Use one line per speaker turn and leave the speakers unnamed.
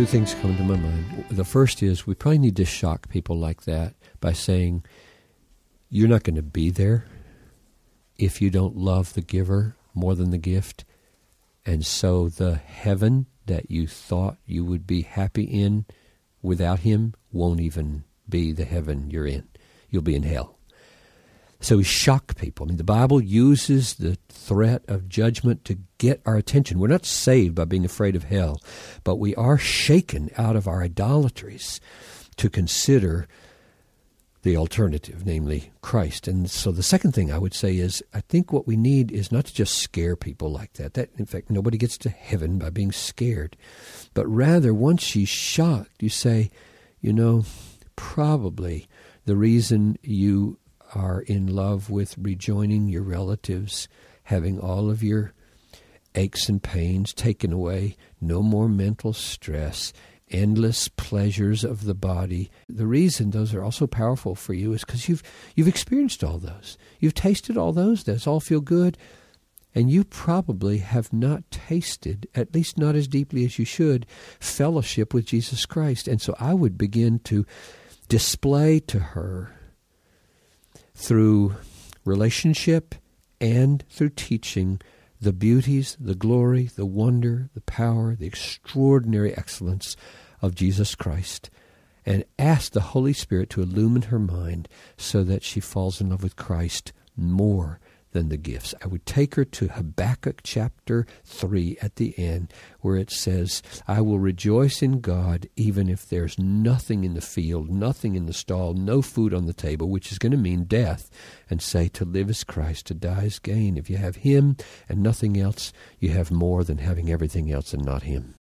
two things come to my mind. The first is we probably need to shock people like that by saying, you're not going to be there if you don't love the giver more than the gift. And so the heaven that you thought you would be happy in without him won't even be the heaven you're in. You'll be in hell. So we shock people. I mean, the Bible uses the threat of judgment to get our attention. We're not saved by being afraid of hell, but we are shaken out of our idolatries to consider the alternative, namely Christ. And so the second thing I would say is, I think what we need is not to just scare people like that. In fact, nobody gets to heaven by being scared. But rather, once she's shocked, you say, probably the reason you are in love with rejoining your relatives, having all of your aches and pains taken away, no more mental stress, endless pleasures of the body. The reason those are also powerful for you is because you've experienced all those. You've tasted all those. Those all feel good. And you probably have not tasted, at least not as deeply as you should, fellowship with Jesus Christ. And so I would begin to display to her through relationship and through teaching the beauties, the glory, the wonder, the power, the extraordinary excellence of Jesus Christ, and ask the Holy Spirit to illumine her mind so that she falls in love with Christ more than the gifts. I would take her to Habakkuk chapter 3 at the end, where it says, I will rejoice in God even if there's nothing in the field, nothing in the stall, no food on the table, which is going to mean death, and say, to live is Christ, to die is gain. If you have him and nothing else, you have more than having everything else and not him.